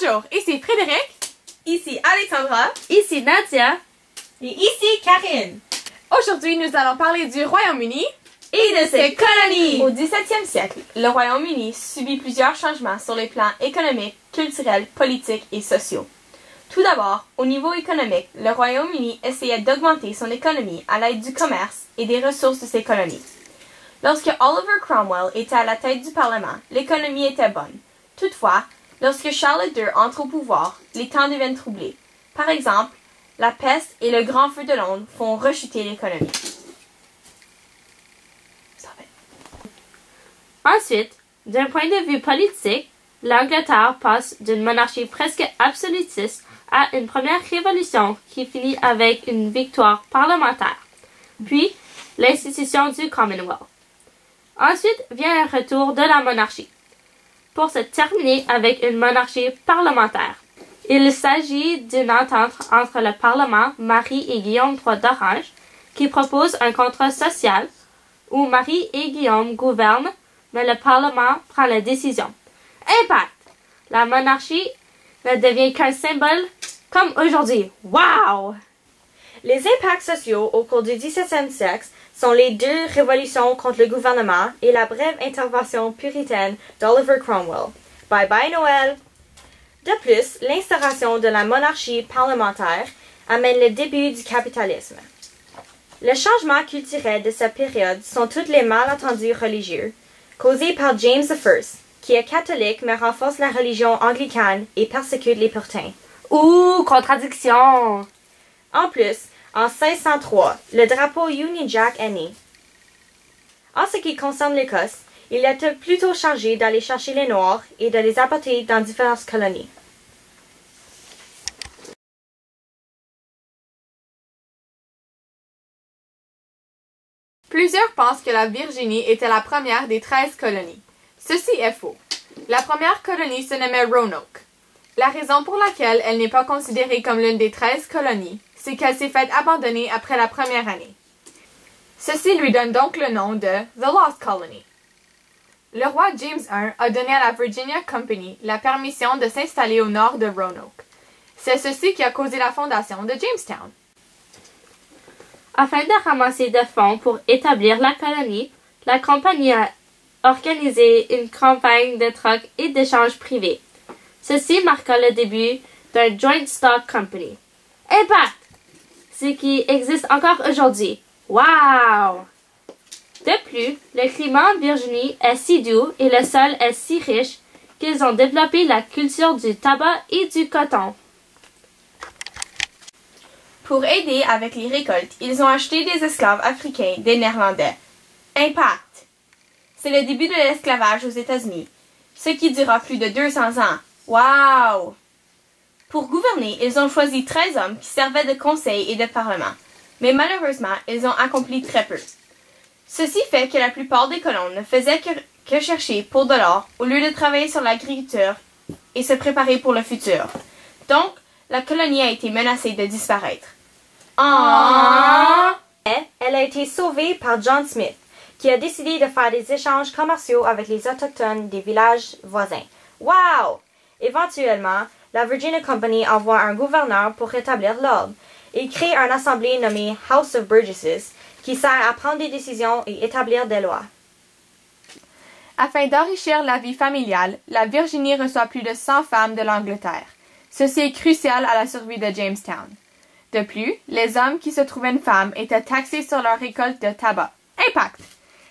Bonjour, ici Frédéric. Ici Alexandra. Ici Nadia. Et ici Karine. Aujourd'hui, nous allons parler du Royaume-Uni Et de ses colonies. Au 17e siècle, le Royaume-Uni subit plusieurs changements sur les plans économiques, culturels, politiques et sociaux. Tout d'abord, au niveau économique, le Royaume-Uni essayait d'augmenter son économie à l'aide du commerce et des ressources de ses colonies. Lorsque Oliver Cromwell était à la tête du Parlement, l'économie était bonne. Toutefois, lorsque Charles II entre au pouvoir, les temps deviennent troublés. Par exemple, la peste et le grand feu de Londres font rechuter l'économie. Ensuite, d'un point de vue politique, l'Angleterre passe d'une monarchie presque absolutiste à une première révolution qui finit avec une victoire parlementaire, puis l'institution du Commonwealth. Ensuite vient un retour de la monarchie, pour se terminer avec une monarchie parlementaire. Il s'agit d'une entente entre le Parlement, Marie et Guillaume III d'Orange, qui propose un contrat social où Marie et Guillaume gouvernent, mais le Parlement prend la décision. Impact! La monarchie ne devient qu'un symbole comme aujourd'hui. Wow! Les impacts sociaux au cours du 17e siècle sont les deux révolutions contre le gouvernement et la brève intervention puritaine d'Oliver Cromwell. Bye bye Noël! De plus, l'instauration de la monarchie parlementaire amène le début du capitalisme. Le changement culturel de cette période sont tous les malentendus religieux, causés par James I, qui est catholique mais renforce la religion anglicane et persécute les puritains. Ouh, contradiction! En plus, en 1603, le drapeau Union Jack est né. En ce qui concerne l'Écosse, il était plutôt chargé d'aller chercher les Noirs et de les apporter dans diverses colonies. Plusieurs pensent que la Virginie était la première des 13 colonies. Ceci est faux. La première colonie se nommait Roanoke. La raison pour laquelle elle n'est pas considérée comme l'une des 13 colonies, c'est qu'elle s'est faite abandonner après la première année. Ceci lui donne donc le nom de The Lost Colony. Le roi James I a donné à la Virginia Company la permission de s'installer au nord de Roanoke. C'est ceci qui a causé la fondation de Jamestown. Afin de ramasser des fonds pour établir la colonie, la compagnie a organisé une campagne de troc et d'échanges privés. Ceci marqua le début d'un Joint Stock Company. Impact! Ce qui existe encore aujourd'hui. Wow! De plus, le climat en Virginie est si doux et le sol est si riche qu'ils ont développé la culture du tabac et du coton. Pour aider avec les récoltes, ils ont acheté des esclaves africains des Néerlandais. Impact! C'est le début de l'esclavage aux États-Unis, ce qui dura plus de 200 ans. Wow! Pour gouverner, ils ont choisi 13 hommes qui servaient de conseil et de parlement, mais malheureusement, ils ont accompli très peu. Ceci fait que la plupart des colons ne faisaient que chercher pour de l'or au lieu de travailler sur l'agriculture et se préparer pour le futur. Donc, la colonie a été menacée de disparaître. Mais elle a été sauvée par John Smith, qui a décidé de faire des échanges commerciaux avec les Autochtones des villages voisins. Wow! Éventuellement, la Virginia Company envoie un gouverneur pour rétablir l'ordre et crée une assemblée nommée House of Burgesses qui sert à prendre des décisions et établir des lois. Afin d'enrichir la vie familiale, la Virginie reçoit plus de 100 femmes de l'Angleterre. Ceci est crucial à la survie de Jamestown. De plus, les hommes qui se trouvaient une femme étaient taxés sur leur récolte de tabac. Impact!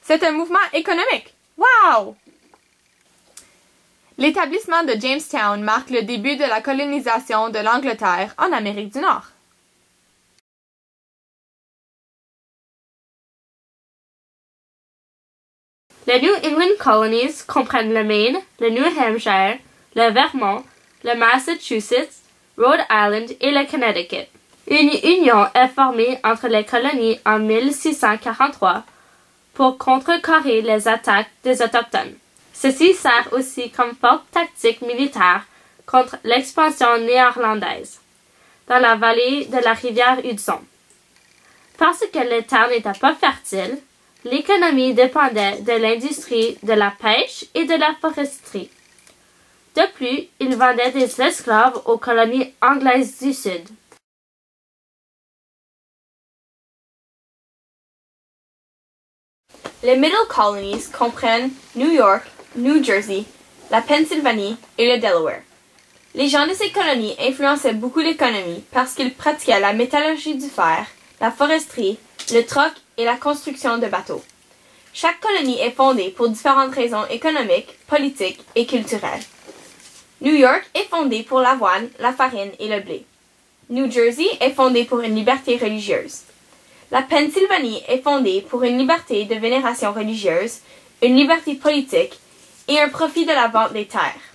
C'est un mouvement économique. Wow! L'établissement de Jamestown marque le début de la colonisation de l'Angleterre en Amérique du Nord. Les New England Colonies comprennent le Maine, le New Hampshire, le Vermont, le Massachusetts, Rhode Island et le Connecticut. Une union est formée entre les colonies en 1643 pour contrecarrer les attaques des Autochtones. Ceci sert aussi comme forte tactique militaire contre l'expansion néerlandaise dans la vallée de la rivière Hudson. Parce que les terres n'étaient pas fertiles, l'économie dépendait de l'industrie de la pêche et de la foresterie. De plus, il vendait des esclaves aux colonies anglaises du Sud. Les Middle Colonies comprennent New York, New Jersey, la Pennsylvanie et le Delaware. Les gens de ces colonies influençaient beaucoup l'économie parce qu'ils pratiquaient la métallurgie du fer, la foresterie, le troc et la construction de bateaux. Chaque colonie est fondée pour différentes raisons économiques, politiques et culturelles. New York est fondée pour l'avoine, la farine et le blé. New Jersey est fondée pour une liberté religieuse. La Pennsylvanie est fondée pour une liberté de vénération religieuse, une liberté politique et un profit de la vente des terres.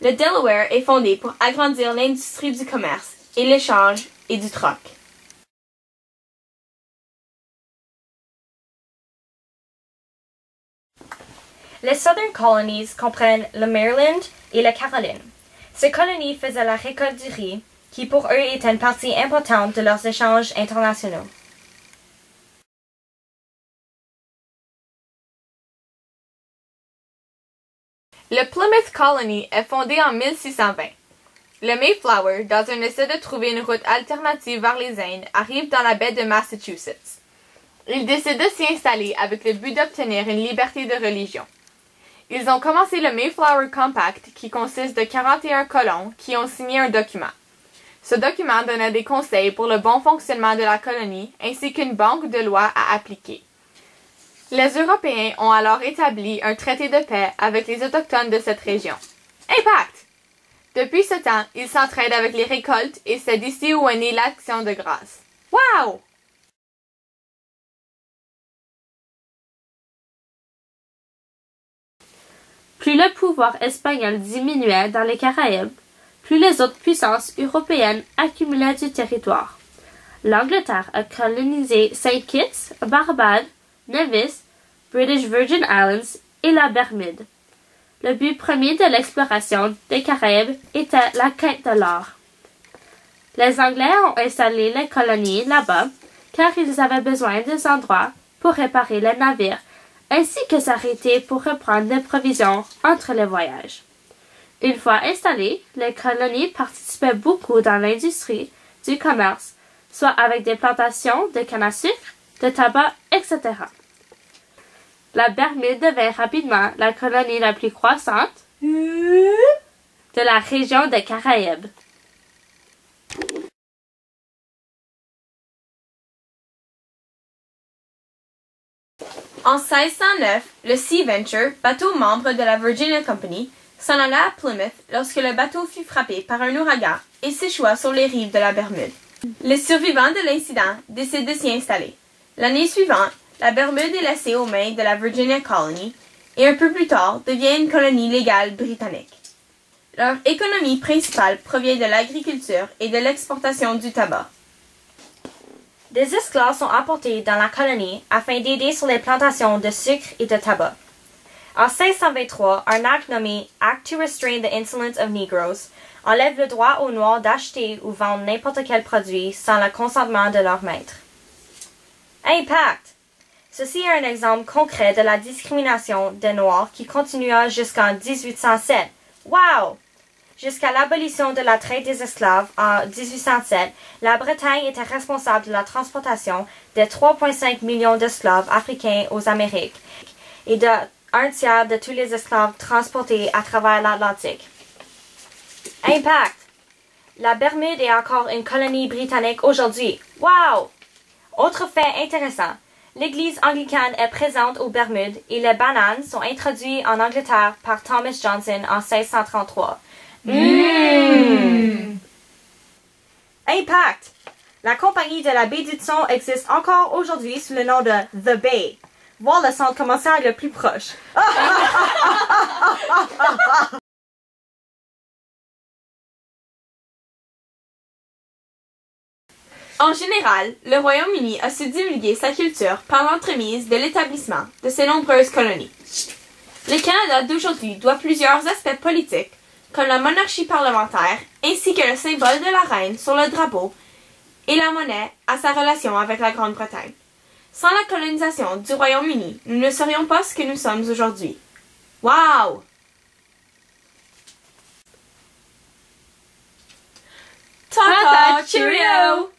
Le Delaware est fondé pour agrandir l'industrie du commerce et l'échange et du troc. Les Southern Colonies comprennent le Maryland et la Caroline. Ces colonies faisaient la récolte du riz, qui pour eux était une partie importante de leurs échanges internationaux. Le Plymouth Colony est fondé en 1620. Le Mayflower, dans un essai de trouver une route alternative vers les Indes, arrive dans la baie de Massachusetts. Ils décident de s'y installer avec le but d'obtenir une liberté de religion. Ils ont commencé le Mayflower Compact, qui consiste de 41 colons qui ont signé un document. Ce document donnait des conseils pour le bon fonctionnement de la colonie, ainsi qu'une banque de lois à appliquer. Les Européens ont alors établi un traité de paix avec les Autochtones de cette région. Impact! Depuis ce temps, ils s'entraident avec les récoltes et c'est d'ici où est née l'Action de grâce. Wow! Plus le pouvoir espagnol diminuait dans les Caraïbes, plus les autres puissances européennes accumulaient du territoire. L'Angleterre a colonisé Saint Kitts, Barbade, Nevis, British Virgin Islands et la Bermude. Le but premier de l'exploration des Caraïbes était la quête de l'or. Les Anglais ont installé les colonies là-bas car ils avaient besoin des endroits pour réparer les navires ainsi que s'arrêter pour reprendre des provisions entre les voyages. Une fois installées, les colonies participaient beaucoup dans l'industrie du commerce, soit avec des plantations de canne à sucre, de tabac, etc. La Bermude devint rapidement la colonie la plus croissante de la région des Caraïbes. En 1609, le Sea Venture, bateau membre de la Virginia Company, s'en alla à Plymouth lorsque le bateau fut frappé par un ouragan et s'échoua sur les rives de la Bermude. Les survivants de l'incident décident de s'y installer. L'année suivante, la Bermude est laissée aux mains de la Virginia Colony et un peu plus tard devient une colonie légale britannique. Leur économie principale provient de l'agriculture et de l'exportation du tabac. Des esclaves sont apportés dans la colonie afin d'aider sur les plantations de sucre et de tabac. En 1623, un acte nommé Act to Restrain the Insolence of Negroes enlève le droit aux Noirs d'acheter ou vendre n'importe quel produit sans le consentement de leur maître. Impact! Ceci est un exemple concret de la discrimination des Noirs qui continua jusqu'en 1807. Wow! Jusqu'à l'abolition de la traite des esclaves en 1807, la Bretagne était responsable de la transportation de 3,5 millions d'esclaves africains aux Amériques et de 1/3 de tous les esclaves transportés à travers l'Atlantique. Impact! La Bermude est encore une colonie britannique aujourd'hui. Wow! Autre fait intéressant, l'Église anglicane est présente aux Bermudes et les bananes sont introduites en Angleterre par Thomas Johnson en 1633. Impact! La compagnie de la baie d'Hudson existe encore aujourd'hui sous le nom de The Bay. Voir le centre commercial le plus proche. En général, le Royaume-Uni a su divulguer sa culture par l'entremise de l'établissement de ses nombreuses colonies. Le Canada d'aujourd'hui doit plusieurs aspects politiques, comme la monarchie parlementaire, ainsi que le symbole de la reine sur le drapeau et la monnaie à sa relation avec la Grande-Bretagne. Sans la colonisation du Royaume-Uni, nous ne serions pas ce que nous sommes aujourd'hui. Wow! Cheerio!